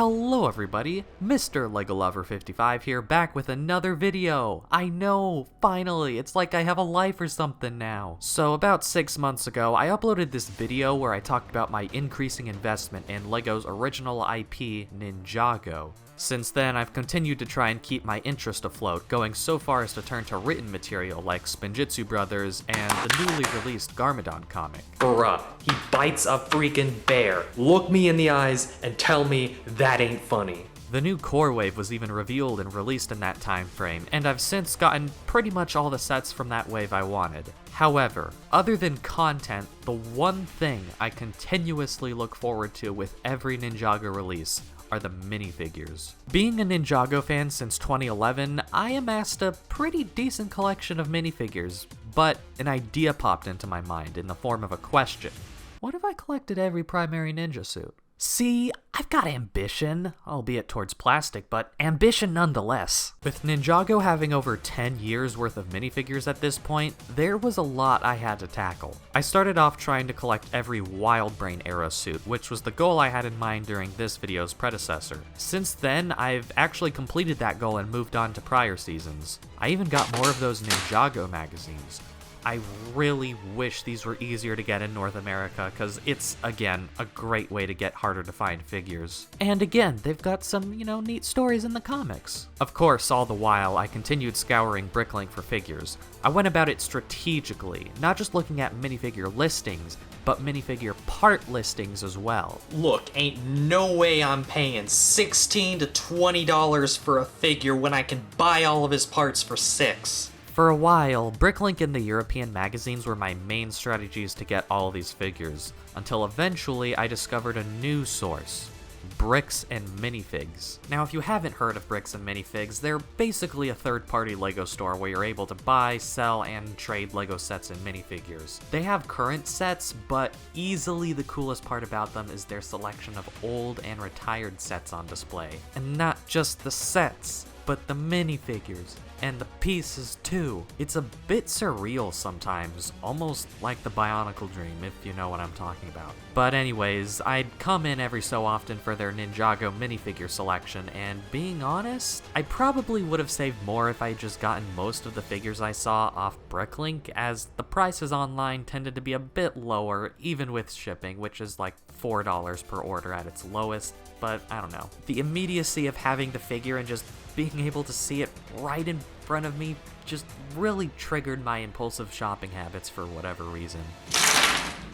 Hello everybody, mrlegolover55 here, back with another video. I know, finally, it's like I have a life or something now. So about 6 months ago, I uploaded this video where I talked about my increasing investment in LEGO's original IP, Ninjago. Since then, I've continued to try and keep my interest afloat, going so far as to turn to written material like Spinjitzu Brothers and the newly released Garmadon comic. Bruh, he bites a freaking bear. Look me in the eyes and tell me that ain't funny. The new core wave was even revealed and released in that time frame, and I've since gotten pretty much all the sets from that wave I wanted. However, other than content, the one thing I continuously look forward to with every Ninjago release are the minifigures. Being a Ninjago fan since 2011, I amassed a pretty decent collection of minifigures, but an idea popped into my mind in the form of a question. What if I collected every primary ninja suit? See, I've got ambition, albeit towards plastic, but ambition nonetheless. With Ninjago having over 10 years worth of minifigures at this point, there was a lot I had to tackle. I started off trying to collect every Wild Brain era suit, which was the goal I had in mind during this video's predecessor. Since then, I've actually completed that goal and moved on to prior seasons. I even got more of those Ninjago magazines. I really wish these were easier to get in North America, because it's, again, a great way to get harder to find figures. And again, they've got some, neat stories in the comics. Of course, all the while, I continued scouring Bricklink for figures. I went about it strategically, not just looking at minifigure listings, but minifigure part listings as well. Look, ain't no way I'm paying $16 to $20 for a figure when I can buy all of his parts for $6. For a while, Bricklink and the European magazines were my main strategies to get all these figures, until eventually I discovered a new source, Bricks and Minifigs. Now, if you haven't heard of Bricks and Minifigs, they're basically a third-party LEGO store where you're able to buy, sell, and trade LEGO sets and minifigures. They have current sets, but easily the coolest part about them is their selection of old and retired sets on display. And not just the sets, but the minifigures. And the pieces too. It's a bit surreal sometimes, almost like the Bionicle Dream, if you know what I'm talking about. But anyways, I'd come in every so often for their Ninjago minifigure selection, and being honest, I probably would have saved more if I'd just gotten most of the figures I saw off Bricklink, as the prices online tended to be a bit lower, even with shipping, which is like $4 per order at its lowest, but I don't know. The immediacy of having the figure and just being able to see it right in front of me just really triggered my impulsive shopping habits for whatever reason.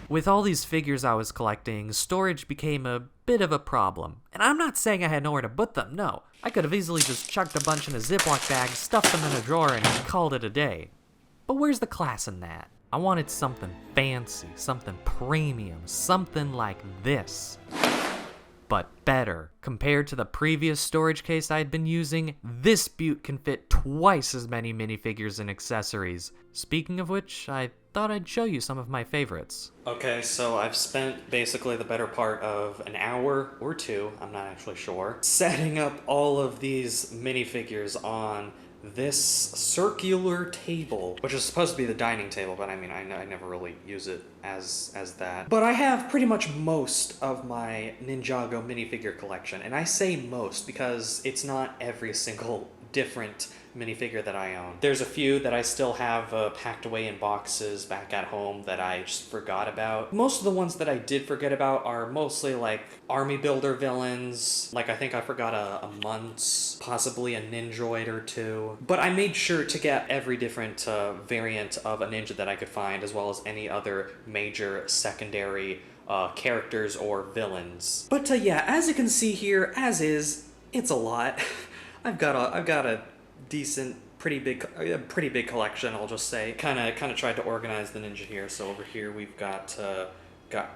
With all these figures I was collecting, storage became a bit of a problem. And I'm not saying I had nowhere to put them, no. I could have easily just chucked a bunch in a Ziploc bag, stuffed them in a drawer, and called it a day. But where's the class in that? I wanted something fancy, something premium, something like this. But better. Compared to the previous storage case I'd been using, this beaut can fit twice as many minifigures and accessories. Speaking of which, I thought I'd show you some of my favorites. Okay, so I've spent basically the better part of an hour or two, I'm not actually sure, setting up all of these minifigures on this circular table, which is supposed to be the dining table, but I mean, I never really use it as that. But I have pretty much most of my Ninjago minifigure collection, and I say most because it's not every single different minifigure that I own. There's a few that I still have packed away in boxes back at home that I just forgot about. Most of the ones that I did forget about are mostly like army builder villains, like I think I forgot a Muntz, possibly a Ninjoid or two. But I made sure to get every different variant of a ninja that I could find, as well as any other major secondary characters or villains. But yeah, as you can see here, as is, it's a lot. I've got a decent, pretty big collection, I'll just say. Kind of tried to organize the ninja here. So over here we've got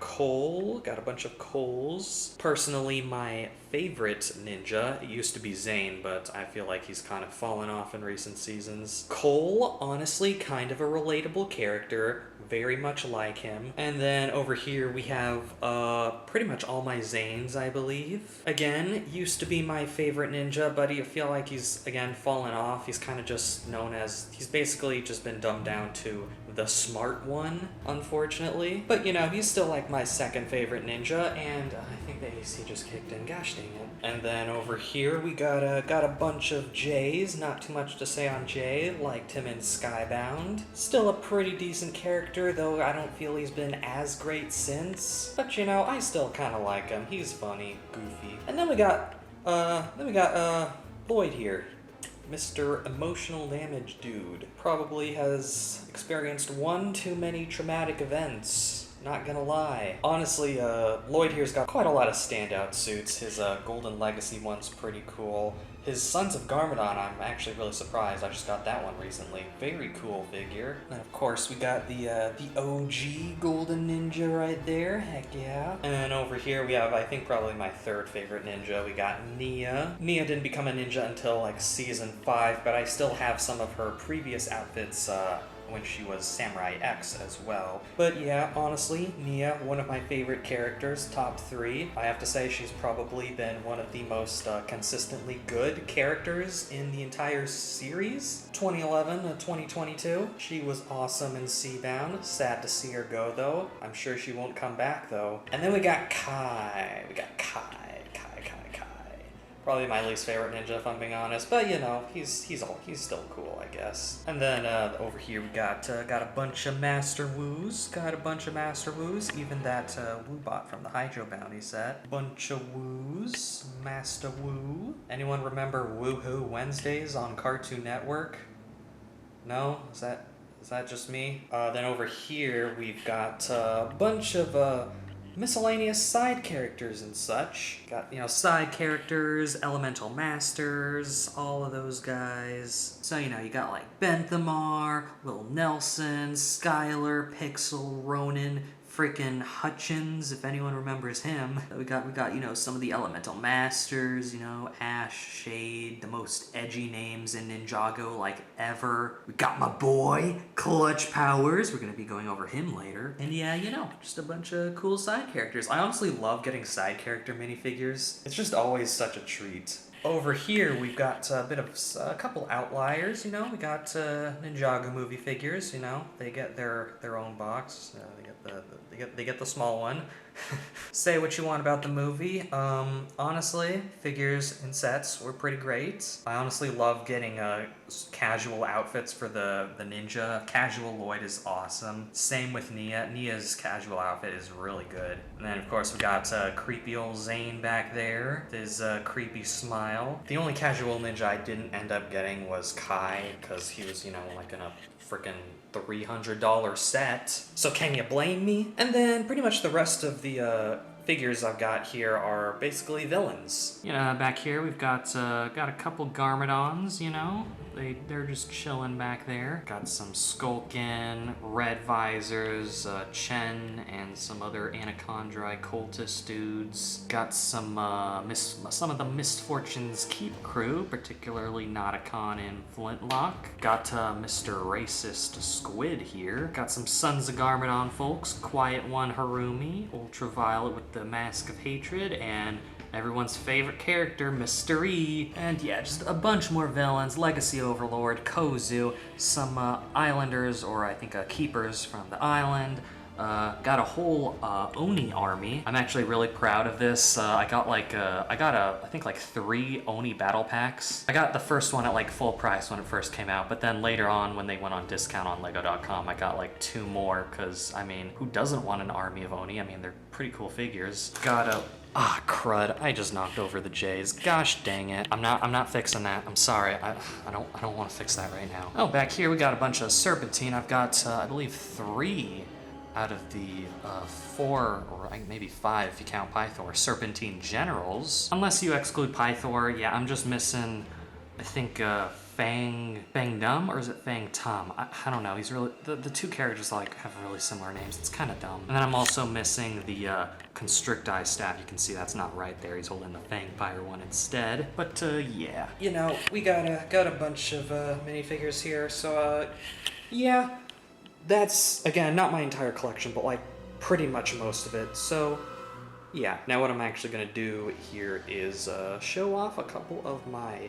Cole, got a bunch of Coles. Personally, my favorite ninja, it used to be Zane, but I feel like he's kind of fallen off in recent seasons. Cole, honestly, kind of a relatable character, very much like him. And then over here we have pretty much all my Zanes, I believe. Again, used to be my favorite ninja, but I feel like he's, again, fallen off. He's kind of just known as, he's basically just been dumbed down to the smart one, unfortunately. But you know, he's still like my second favorite ninja, and I think the AC just kicked in, gosh dang it. And then over here we got a bunch of Jays, not too much to say on Jay, liked him in Skybound. Still a pretty decent character, though I don't feel he's been as great since. But you know, I still kinda like him, he's funny, goofy. And then we got Lloyd here. Mr. Emotional Damage Dude. Probably has experienced one too many traumatic events. Not gonna lie. Honestly, Lloyd here's got quite a lot of standout suits. His Golden Legacy one's pretty cool. His Sons of Garmadon, I'm actually really surprised. I just got that one recently. Very cool figure. And of course, we got the OG Golden Ninja right there. Heck yeah. And then over here, we have, I think, probably my third favorite ninja. We got Nia. Nia didn't become a ninja until, like, Season 5, but I still have some of her previous outfits, when she was Samurai X as well. But yeah, honestly, Nia, one of my favorite characters, top 3. I have to say she's probably been one of the most consistently good characters in the entire series. 2011 to 2022. She was awesome in Seabound. Sad to see her go though. I'm sure she won't come back though. And then we got Kai. Kai. Probably my least favorite ninja, if I'm being honest, but you know, he's still cool, I guess. And then over here we got a bunch of Master Woos. Even that Woobot from the Hydro Bounty set. Bunch of Woos. Master Woo. Anyone remember Woohoo Wednesdays on Cartoon Network? No? Is that just me? Then over here we've got a bunch of miscellaneous side characters and such. Got, you know, side characters, elemental masters, all of those guys. So, you know, you got like Benthamar, Will Nelson, Skylar, Pixel, Ronan, freaking Hutchins, if anyone remembers him. We got, you know, some of the elemental masters, you know, Ash, Shade, the most edgy names in Ninjago, like, ever. We got my boy, Clutch Powers. We're gonna be going over him later. And yeah, you know, just a bunch of cool side characters. I honestly love getting side character minifigures. It's just always such a treat. Over here, we've got a couple outliers, you know. We got Ninjago movie figures, you know. They get their own box. They get the small one. Say what you want about the movie. Honestly, figures and sets were pretty great. I honestly love getting casual outfits for the ninja. Casual Lloyd is awesome. Same with Nia. Nia's casual outfit is really good. And then of course we got creepy old Zane back there. His creepy smile. The only casual ninja I didn't end up getting was Kai, because he was, you know, like in a freaking $300 set. So can you blame me? And then pretty much the rest of the figures I've got here are basically villains. You know, back here we've got a couple Garmadons, you know. They're just chilling back there. Got some Skulkin, Red Visors, Chen, and some other Anacondri cultist dudes. Got some of the Misfortunes Keep crew, particularly Nauticon and Flintlock. Got Mr. Racist Squid here. Got some Sons of Garmadon folks, Quiet One Harumi, Ultraviolet with the Mask of Hatred, and everyone's favorite character, Mr. E. And yeah, just a bunch more villains, Legacy Overlord, Kozu, some Islanders, or I think Keepers from the island. Got a whole Oni army. I'm actually really proud of this. I got I think like 3 Oni battle packs. I got the first one at like full price when it first came out, but then later on when they went on discount on lego.com, I got like 2 more, because I mean, who doesn't want an army of Oni? I mean, they're pretty cool figures. Got a crud, I just knocked over the J's. Gosh dang it. I'm not fixing that. I'm sorry. I don't want to fix that right now. Oh, back here we got a bunch of Serpentine. I've got I believe 3 out of the 4, or maybe 5 if you count Pythor, Serpentine Generals. Unless you exclude Pythor, yeah, I'm just missing, I think, Fang Dum, or is it Fang Tum? I don't know. He's really, the 2 characters like have really similar names. It's kind of dumb. And then I'm also missing the Constricti staff. You can see that's not right there. He's holding the Fang Pyre one instead. But yeah, you know, we got a bunch of minifigures here. So yeah. That's, again, not my entire collection, but, like, pretty much most of it. So, yeah. Now what I'm actually going to do here is show off a couple of my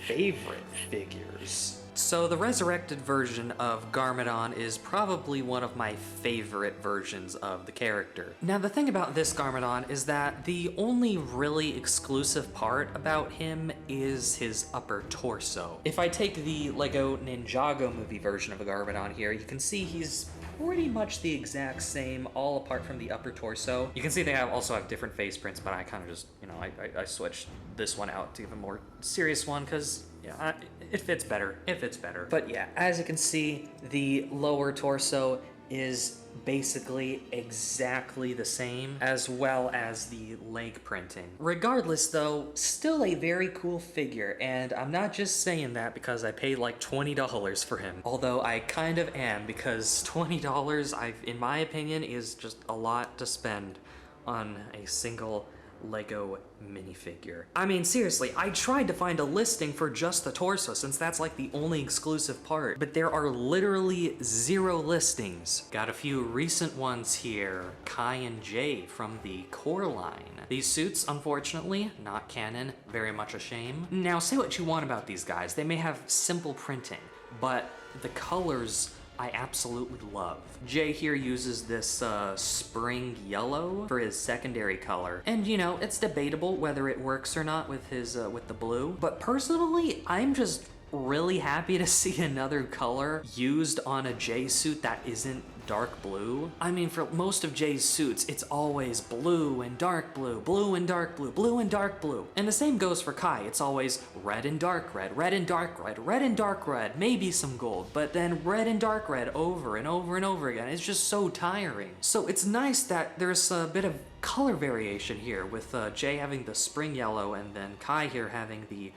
favorite figures. So the resurrected version of Garmadon is probably one of my favorite versions of the character. Now the thing about this Garmadon is that the only really exclusive part about him is his upper torso. If I take the LEGO Ninjago movie version of a Garmadon here, you can see he's pretty much the exact same, all apart from the upper torso. You can see they also have different face prints, but I kind of just, you know, I switched this one out to give a more serious one because, yeah, it fits better. It fits better. But yeah, as you can see, the lower torso is basically exactly the same, as well as the leg printing. Regardless though, still a very cool figure, and I'm not just saying that because I paid like $20 for him. Although I kind of am, because $20, in my opinion, is just a lot to spend on a single LEGO minifigure. I mean, seriously, I tried to find a listing for just the torso since that's like the only exclusive part, but there are literally 0 listings. Got a few recent ones here. Kai and Jay from the core line. These suits, unfortunately, not canon, very much a shame. Now, say what you want about these guys. They may have simple printing, but the colors I absolutely love. Jay here uses this spring yellow for his secondary color. And you know, it's debatable whether it works or not with his with the blue. But personally, I'm just really happy to see another color used on a Jay suit that isn't dark blue. I mean, for most of Jay's suits, it's always blue and dark blue, blue and dark blue, blue and dark blue. And the same goes for Kai. It's always red and dark red, red and dark red, red and dark red, maybe some gold, but then red and dark red over and over and over again. It's just so tiring. So it's nice that there's a bit of color variation here with Jay having the spring yellow and then Kai here having the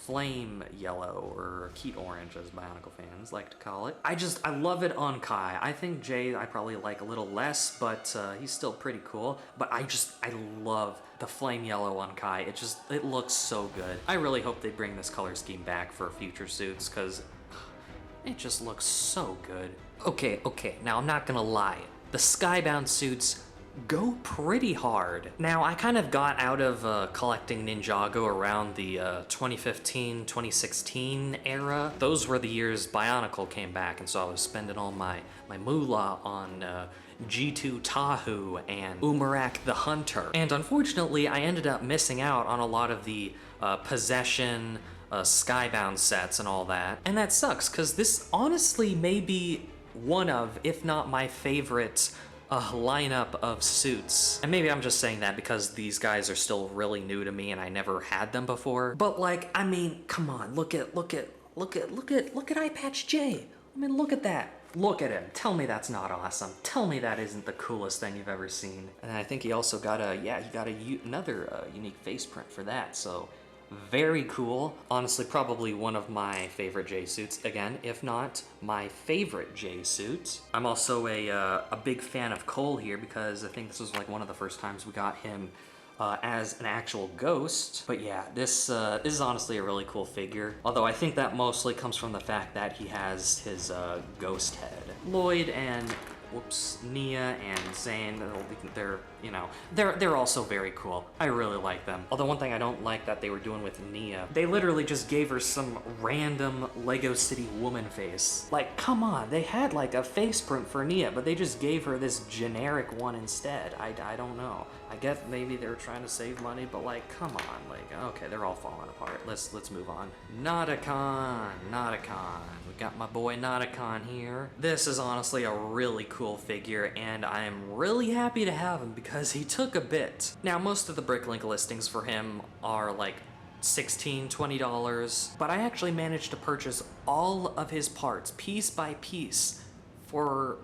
flame yellow, or Keat orange as Bionicle fans like to call it. I love it on Kai. I think Jay I probably like a little less, but he's still pretty cool. But I love the flame yellow on Kai. It looks so good. I really hope they bring this color scheme back for future suits, because it just looks so good. Okay, now I'm not gonna lie. The Skybound suits go pretty hard. Now, I kind of got out of collecting Ninjago around the 2015, 2016 era. Those were the years Bionicle came back, and so I was spending all my moolah on G2 Tahu and Umarak the Hunter. And unfortunately, I ended up missing out on a lot of the Possession, Skybound sets and all that. And that sucks, because this honestly may be one of, if not my favorite, a lineup of suits. And maybe I'm just saying that because these guys are still really new to me and I never had them before. But like, I mean, come on, look at Eye Patch J. I mean, look at that. Look at him. Tell me that's not awesome. Tell me that isn't the coolest thing you've ever seen. And I think he also got another unique face print for that, so very cool. Honestly, probably one of my favorite J suits. Again, if not my favorite J suit. I'm also a big fan of Cole here because I think this was like one of the first times we got him as an actual ghost. But yeah, this is honestly a really cool figure. Although I think that mostly comes from the fact that he has his ghost head. Lloyd and Nia and Zane, they're also very cool. I really like them. Although one thing I don't like that they were doing with Nia, they literally just gave her some random Lego City woman face. Like, come on, they had like a face print for Nia, but they just gave her this generic one instead. I don't know. I guess maybe they were trying to save money, but like, come on, like, okay, they're all falling apart. Let's move on. Nauticon. We got my boy Nauticon here. This is honestly a really cool figure, and I am really happy to have him because he took a bit. Now, most of the Bricklink listings for him are like $16, $20, but I actually managed to purchase all of his parts, piece by piece, for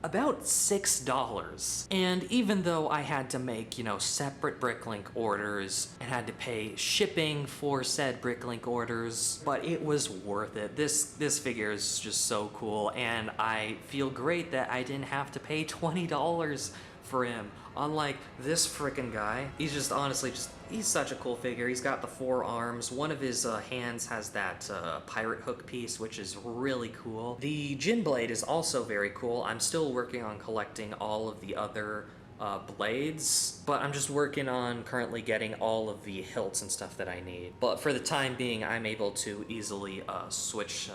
about $6. And even though I had to make, separate Bricklink orders and had to pay shipping for said Bricklink orders, but it was worth it. This figure is just so cool, and I feel great that I didn't have to pay $20 for him. Unlike this frickin' guy, he's just honestly he's such a cool figure. He's got the 4 arms. One of his hands has that pirate hook piece, which is really cool. The Jin Blade is also very cool. I'm still working on collecting all of the other blades, but I'm just working on currently getting all of the hilts and stuff that I need. But for the time being, I'm able to easily switch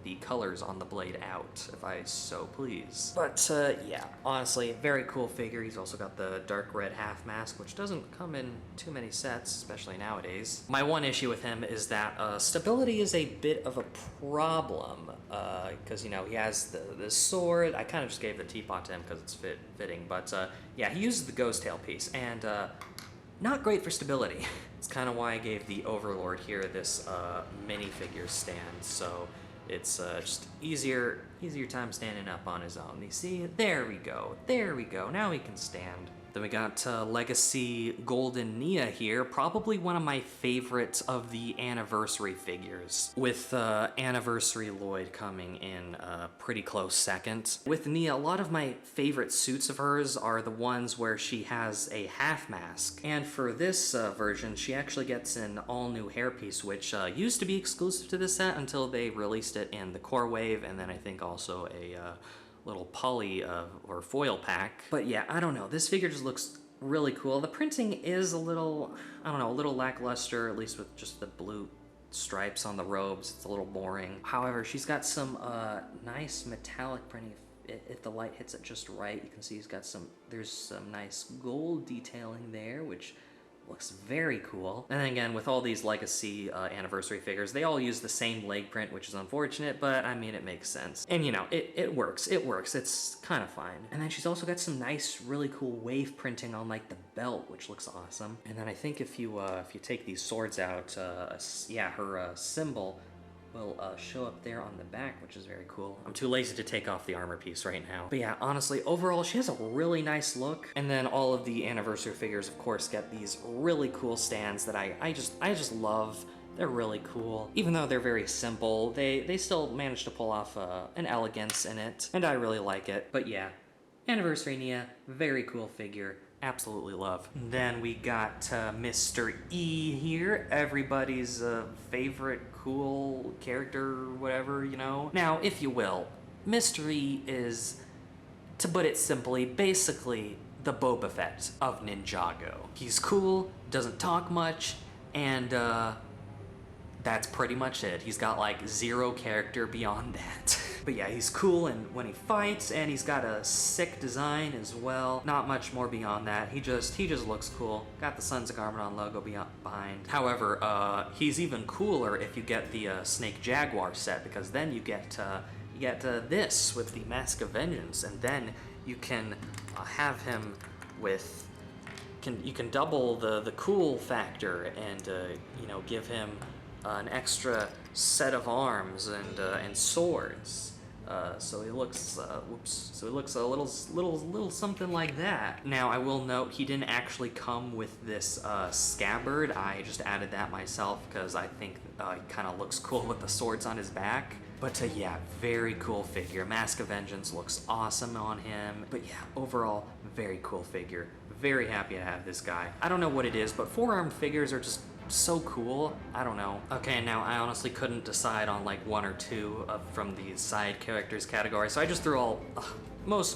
the colors on the blade out, if I so please. But yeah, honestly, very cool figure. He's also got the dark red half mask, which doesn't come in too many sets, especially nowadays. My one issue with him is that stability is a bit of a problem, because, you know, he has the sword. I kind of just gave the teapot to him because it's fitting, but yeah, he uses the ghost tail piece, and not great for stability. It's kind of why I gave the Overlord here this minifigure stand, so it's just easier time standing up on his own. You see, there we go, now he can stand. Then we got Legacy Golden Nia here, probably one of my favorites of the anniversary figures, with Anniversary Lloyd coming in pretty close second. With Nia, a lot of my favorite suits of hers are the ones where she has a half mask, and for this version, she actually gets an all-new hairpiece, which used to be exclusive to this set until they released it in the Core Wave, and then I think also a little poly or foil pack. But yeah, I don't know, this figure just looks really cool. The printing is a little, I don't know, a little lackluster, at least with just the blue stripes on the robes. It's a little boring. However, she's got some nice metallic printing. If the light hits it just right, you can see there's some nice gold detailing there, which looks very cool. And then again, with all these Legacy anniversary figures, they all use the same leg print, which is unfortunate, but I mean, it makes sense. And you know, it works, it's kind of fine. And then she's also got some nice, really cool wave printing on like the belt, which looks awesome. And then I think if you take these swords out, yeah, her symbol will show up there on the back, which is very cool. I'm too lazy to take off the armor piece right now. But yeah, honestly, overall, she has a really nice look. And then all of the anniversary figures, of course, get these really cool stands that I just love. They're really cool. Even though they're very simple, they still manage to pull off an elegance in it, and I really like it. But yeah, Anniversary Nia, very cool figure. Absolutely love. Then we got Mr. E here, everybody's favorite cool character, whatever, you know. Now, if you will, Mr. E is, to put it simply, basically the Boba Fett of Ninjago. He's cool, doesn't talk much, and that's pretty much it. He's got like zero character beyond that. But yeah, he's cool and when he fights, and he's got a sick design as well. Not much more beyond that. He just looks cool. Got the Sons of Garmadon logo behind. However, he's even cooler if you get the Snake Jaguar set, because then you get this with the Mask of Vengeance, and then you can have him with. You can double the cool factor and you know, give him an extra set of arms and swords. So he looks, so he looks a little something like that. Now, I will note, he didn't actually come with this scabbard. I just added that myself because I think he kind of looks cool with the swords on his back. But yeah, very cool figure. Mask of Vengeance looks awesome on him. But yeah, overall, very cool figure. Very happy to have this guy. I don't know what it is, but four-armed figures are just so cool. I don't know. Okay, now I honestly couldn't decide on like one or two from the side characters category, so I just threw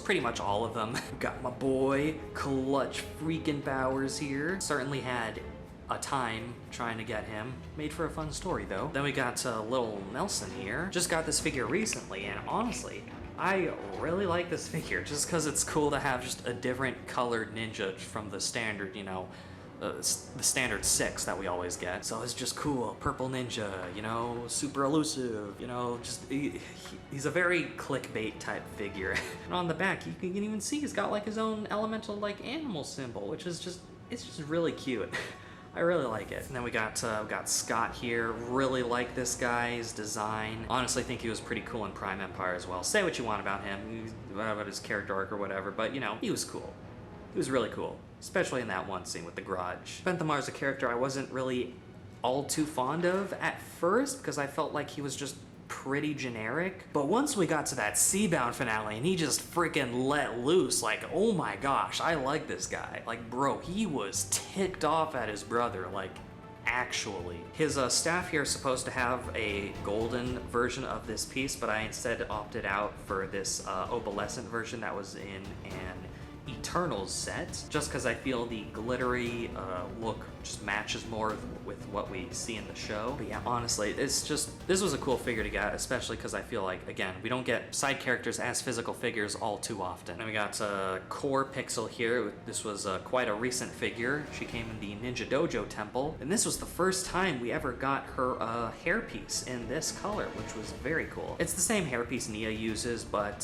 pretty much all of them. Got my boy Clutch freaking Powers here. Certainly had a time trying to get him. Made for a fun story though. Then we got little Nelson here. Just got this figure recently, and honestly, I really like this figure just because it's cool to have just a different colored ninja from the standard, you know, the standard 6 that we always get. So it's just cool. Purple ninja, you know, super elusive, you know, just he's a very clickbait type figure. And on the back, you can even see he's got like his own elemental like animal symbol, which is just, it's just really cute. I really like it. And then we got Scott here. Really like this guy's design. Honestly, think he was pretty cool in Prime Empire as well. Say what you want about him, about his character arc or whatever, but you know, he was cool. He was really cool, especially in that one scene with the garage. Benthamar's a character I wasn't really all too fond of at first because I felt like he was just pretty generic. But once we got to that Seabound finale and he just freaking let loose, like, oh my gosh, I like this guy. Like, bro, he was ticked off at his brother, like, actually. His staff here is supposed to have a golden version of this piece, but I instead opted out for this opalescent version that was in an Eternals set, just because I feel the glittery look just matches more with what we see in the show. But yeah, honestly, this was a cool figure to get, especially because I feel like, again, we don't get side characters as physical figures all too often. And we got Core Pixel here. This was quite a recent figure. She came in the Ninja Dojo temple, and this was the first time we ever got her hairpiece in this color, which was very cool. It's the same hairpiece Nia uses, but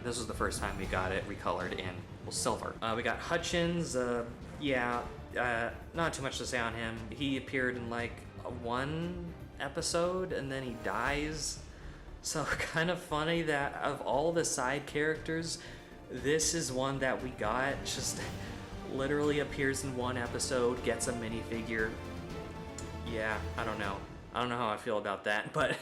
this was the first time we got it recolored in silver. We got Hutchins. Not too much to say on him. He appeared in like one episode and then he dies. So kind of funny that of all the side characters, this is one that we got. Just literally appears in one episode, gets a minifigure. Yeah, I don't know how I feel about that, but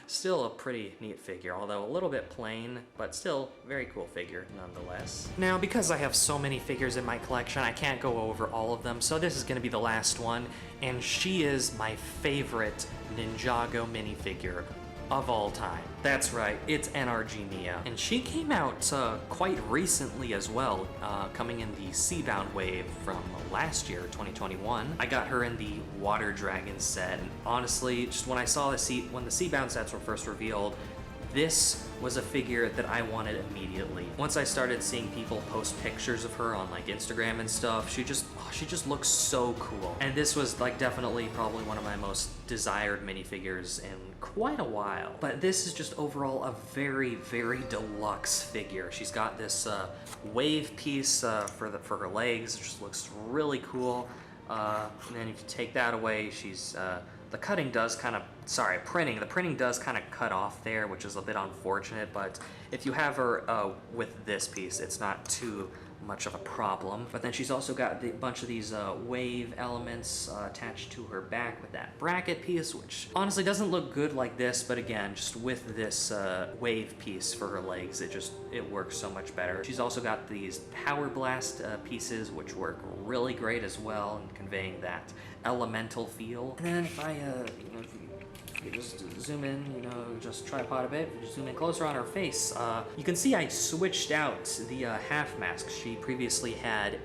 still a pretty neat figure, although a little bit plain, but still very cool figure nonetheless. Now, because I have so many figures in my collection, I can't go over all of them, so this is gonna be the last one, and she is my favorite Ninjago minifigure of all time. That's right, it's NRG Nia. And she came out quite recently as well, coming in the Seabound wave from last year, 2021. I got her in the Water Dragon set, and honestly, just when I saw when the Seabound sets were first revealed, this was a figure that I wanted immediately. Once I started seeing people post pictures of her on like Instagram and stuff, she just looks so cool. And this was like definitely probably one of my most desired minifigures in quite a while. But this is just overall a very, very deluxe figure. She's got this wave piece for her legs. It just looks really cool. And then if you take that away, she's the printing does kind of cut off there, which is a bit unfortunate, but if you have her with this piece, it's not too much of a problem. But then she's also got a bunch of these wave elements attached to her back with that bracket piece, which honestly doesn't look good like this, but again, just with this wave piece for her legs, it works so much better. She's also got these power blast pieces, which work really great as well in conveying that elemental feel. And then if I if you just zoom in, just tripod a bit, just zoom in closer on her face, you can see I switched out the half mask. She previously had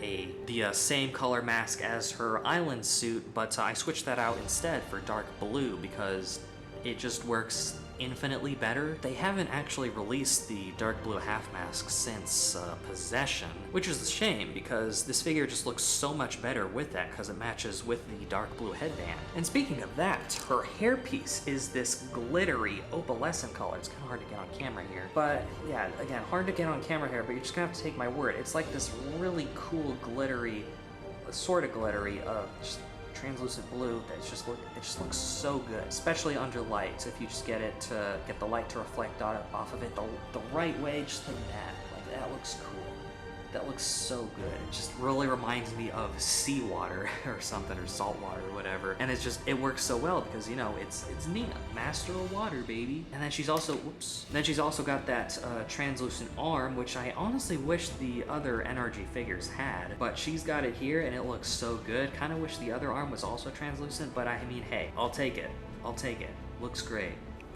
the same color mask as her island suit, but I switched that out instead for dark blue because it just works infinitely better. They haven't actually released the dark blue half mask since Possession, which is a shame because this figure just looks so much better with that because it matches with the dark blue headband. And speaking of that, her hairpiece is this glittery opalescent color. It's kind of hard to get on camera here, but yeah, again, hard to get on camera here, but you're just gonna have to take my word. It's like this really cool glittery, sort of glittery, just translucent blue that it just looks so good, especially under light. If you just get the light to reflect off of it the right way, just like that looks cool. That looks so good. It just really reminds me of seawater or something, or salt water or whatever. And it works so well because it's Nia, master of water, baby. And then she's also got that translucent arm, which I honestly wish the other NRG figures had, but she's got it here and it looks so good. Kind of wish the other arm was also translucent, but I mean, hey, I'll take it. Looks great.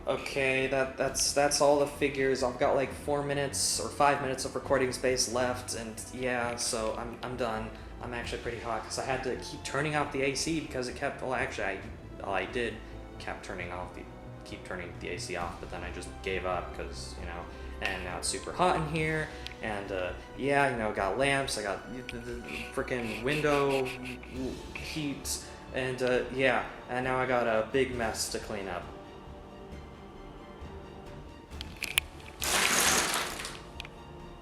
Okay, that's all the figures. I've got like 4 minutes or 5 minutes of recording space left, and yeah, so I'm done. I'm actually pretty hot because I had to keep turning off the AC because it kept. Well, actually, I did keep turning the AC off, but then I just gave up because and now it's super hot in here, and got lamps. I got the freaking window heat, and and now I got a big mess to clean up.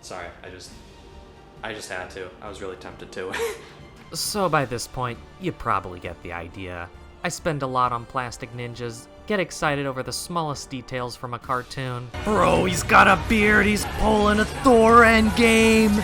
Sorry, I just had to. I was really tempted to. So by this point, you probably get the idea. I spend a lot on plastic ninjas, get excited over the smallest details from a cartoon. Bro, he's got a beard, he's pulling a Thor endgame!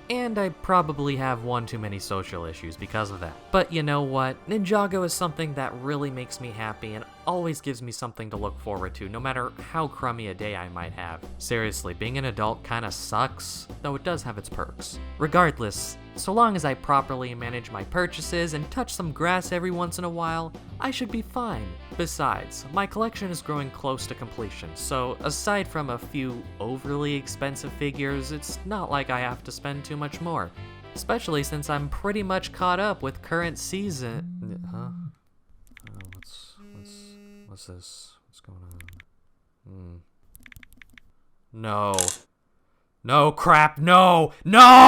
And I probably have one too many social issues because of that. But you know what? Ninjago is something that really makes me happy, and always gives me something to look forward to, no matter how crummy a day I might have. Seriously, being an adult kinda sucks, though it does have its perks. Regardless, so long as I properly manage my purchases and touch some grass every once in a while, I should be fine. Besides, my collection is growing close to completion, so aside from a few overly expensive figures, it's not like I have to spend too much more. Especially since I'm pretty much caught up with current season. Huh? What's this? What's going on? No. No, crap, no! No!